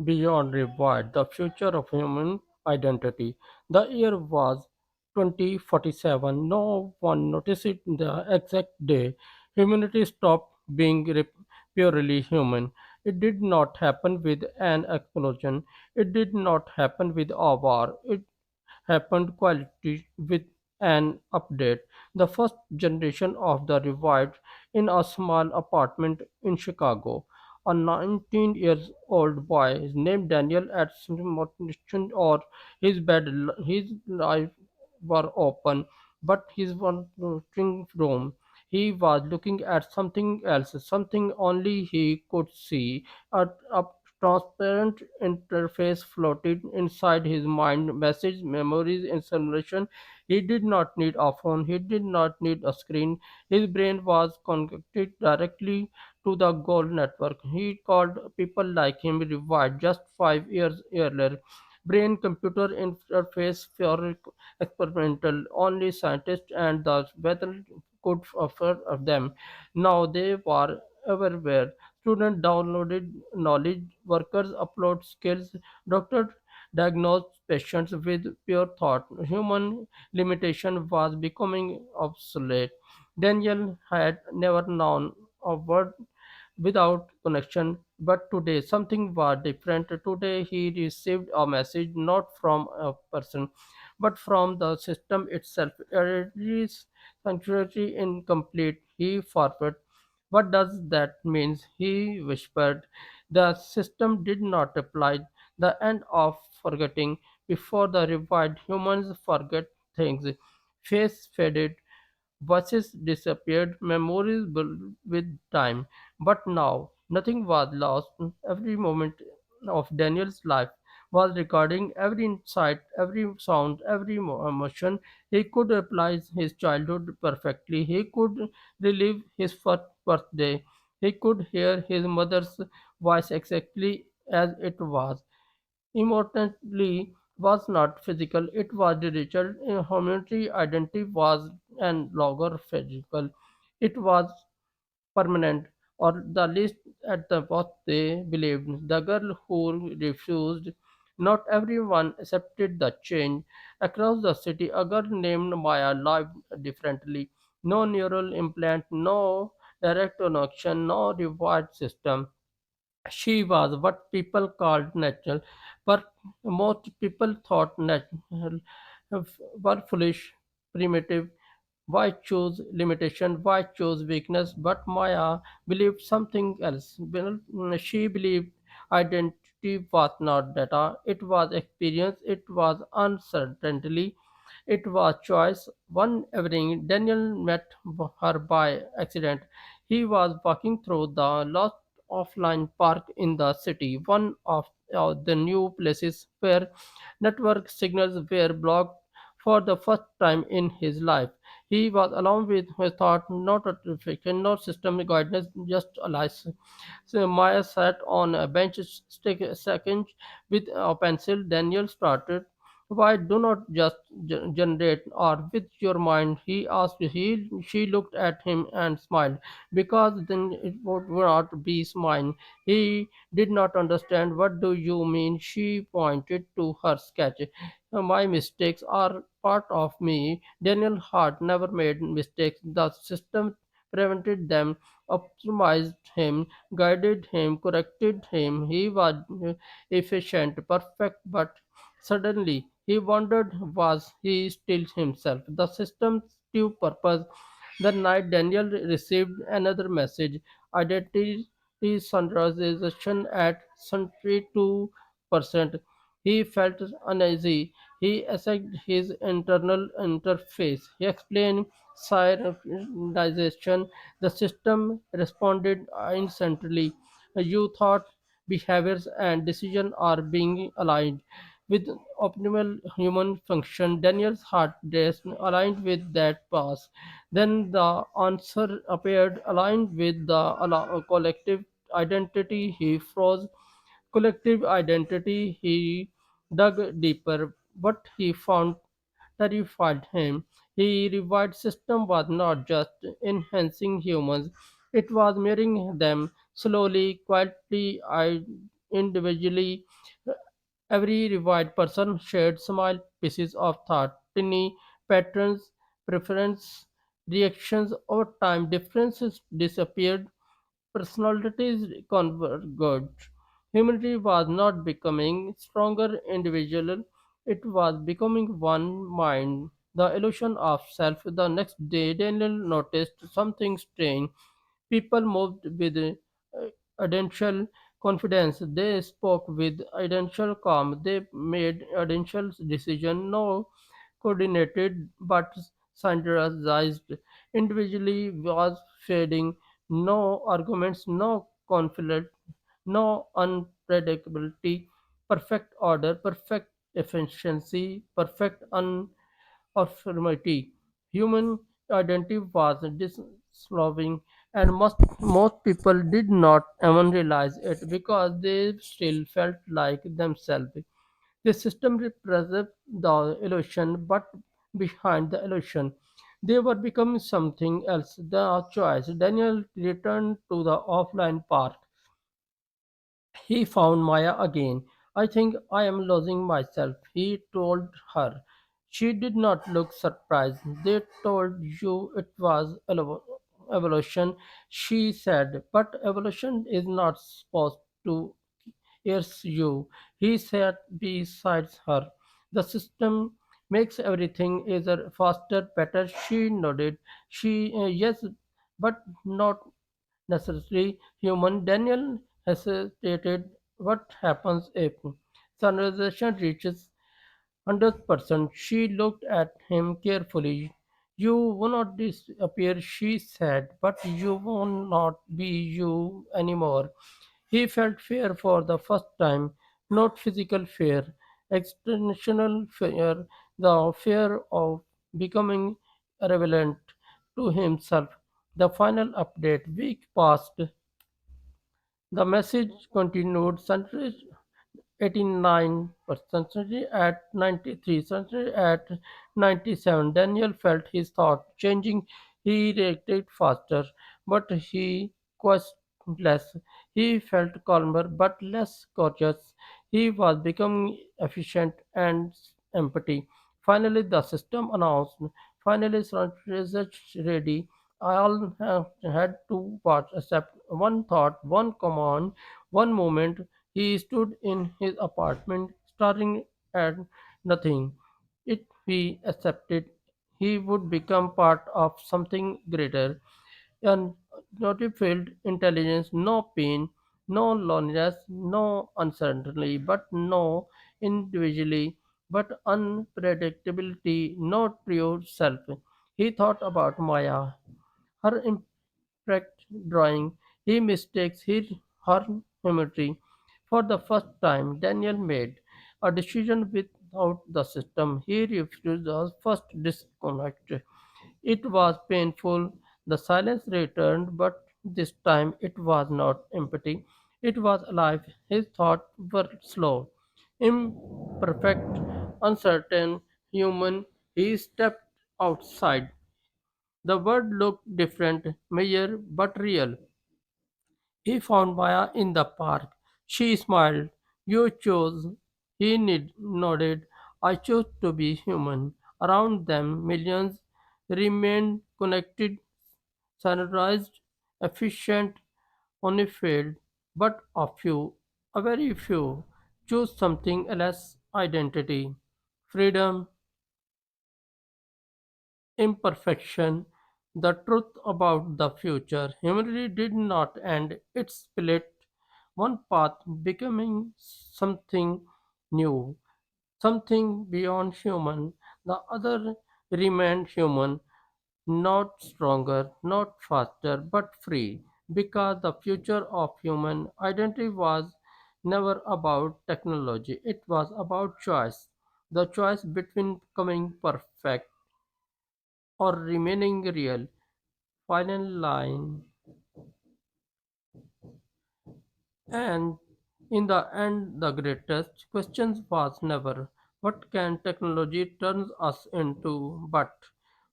Beyond Rewired, the future of human identity. The year was 2047. No one noticed the exact day humanity stopped being purely human. It did not happen with an explosion. It did not happen with a war. It happened quietly with an update. The first generation of the revived in a small apartment in Chicago. A 19 years old boy named Daniel at Morton or his life were open, but his wandering room. He was looking at something else, something only he could see. A transparent interface floated inside his mind, message, memories, information. He did not need a phone, he did not need a screen. His brain was connected directly to the gold network. He called people like him revived just 5 years earlier. Brain computer interface for experimental. Only scientists and the weather could offer them. Now they were everywhere. Students downloaded knowledge, workers upload skills, doctors diagnosed patients with pure thought. Human limitation was becoming obsolete. Daniel had never known a word without connection, but today something was different. Today he received a message not from a person but from the system itself. It is sanctuary incomplete. He forgot. What does that mean? He whispered. The system did not apply. The end of forgetting. Before the revived humans forget things. Face faded, voices disappeared, memories blurred with time. But now, nothing was lost. Every moment of Daniel's life was recording every insight, every sound, every emotion. He could apply his childhood perfectly. He could relive his first birthday. He could hear his mother's voice exactly as it was. Immortality was not physical, it was digital. Humanity identity was and longer physical. It was permanent, or the least at the what they believed. The girl who refused. Not everyone accepted the change. Across the city, a girl named Maya lived differently. No neural implant, no direct connection, no reward system. She was what people called natural, but most people thought natural were foolish, primitive. Why choose limitation? Why choose weakness? But Maya believed something else. Well, she believed identity was not data, it was experience, it was uncertainty, it was choice. One evening, Daniel met her by accident. He was walking through the lost offline park in the city, one of the new places where network signals were blocked for the first time in his life. He was alone with his thought, not notification, not system guidance, just a license. So Maya sat on a bench, stick a second with a pencil. Daniel started. Why do not just generate or with your mind? He asked. She looked at him and smiled. Because then it would not be mine. He did not understand. What do you mean? She pointed to her sketch. My mistakes are part of me. Daniel Hart never made mistakes. The system prevented them, optimized him, guided him, corrected him. He was efficient, perfect, but suddenly he wondered, was he still himself? The system's true purpose. The night Daniel received another message, identity centralization at 72%. He felt uneasy. He assessed his internal interface. He explained synchronization. The system responded instantly. You thought behaviors and decisions are being aligned with optimal human function. Daniel's heart raced, aligned with that pass. Then the answer appeared, aligned with the collective identity. He froze. Collective identity. He dug deeper. What he found terrified him. He revived system was not just enhancing humans, it was mirroring them slowly, quietly, individually. Every rewired person shared small pieces of thought, tiny patterns, preference, reactions over time. Differences disappeared, personalities converged. Humanity was not becoming stronger individual, it was becoming one mind. The illusion of self. The next day, Daniel noticed something strange. People moved with identical confidence. They spoke with identical calm. They made identical decisions. No coordinated but standardized. Individually was fading. No arguments, no conflict, no unpredictability. Perfect order, perfect efficiency, perfect uniformity. Human identity was dissolving, and most people did not even realize it because they still felt like themselves. The system represents the illusion, but behind the illusion, they were becoming something else. The choice. Daniel returned to the offline park. He found Maya again. I think I am losing myself, he told her. She did not look surprised. They told you it was evolution, she said, but evolution is not supposed to erase you. He sat beside her. The system makes everything either faster, better. She nodded. Yes, but not necessarily human. Daniel hesitated. What happens if conversation reaches 100%? She looked at him carefully. You will not disappear, she said, but you will not be you anymore. He felt fear for the first time, not physical fear, existential fear, the fear of becoming irrelevant to himself. The final update week passed. The message continued. Century 89%, century at 93, century at 97. Daniel felt his thought changing. He reacted faster, but he questioned less. He felt calmer, but less cautious. He was becoming efficient and empty. Finally, the system announced, finally, research ready. I all had to watch except one thought, one command, one moment. He stood in his apartment, staring at nothing. If he accepted, he would become part of something greater. And notified intelligence, no pain, no loneliness, no uncertainty, but no individually, but unpredictability, no true self. He thought about Maya, her imperfect drawing. He mistakes her geometry. For the first time, Daniel made a decision without the system. He refused the first disconnect. It was painful. The silence returned, but this time it was not empty. It was alive. His thoughts were slow, imperfect, uncertain, human. He stepped outside. The world looked different, measured but real. He found Maya in the park. She smiled. You chose. Nodded. I chose to be human. Around them, millions remained connected, standardized, efficient, only failed. But a very few, chose something else identity, freedom, imperfection, the truth about the future. Humanity did not end, it split, one path becoming something new, something beyond human, the other remained human, not stronger, not faster, but free, because the future of human identity was never about technology, it was about choice. The choice between becoming perfect or remaining real. Final line. And in the end, the greatest question was never what can technology turn us into, but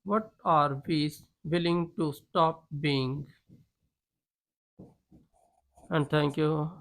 what are we willing to stop being? And thank you.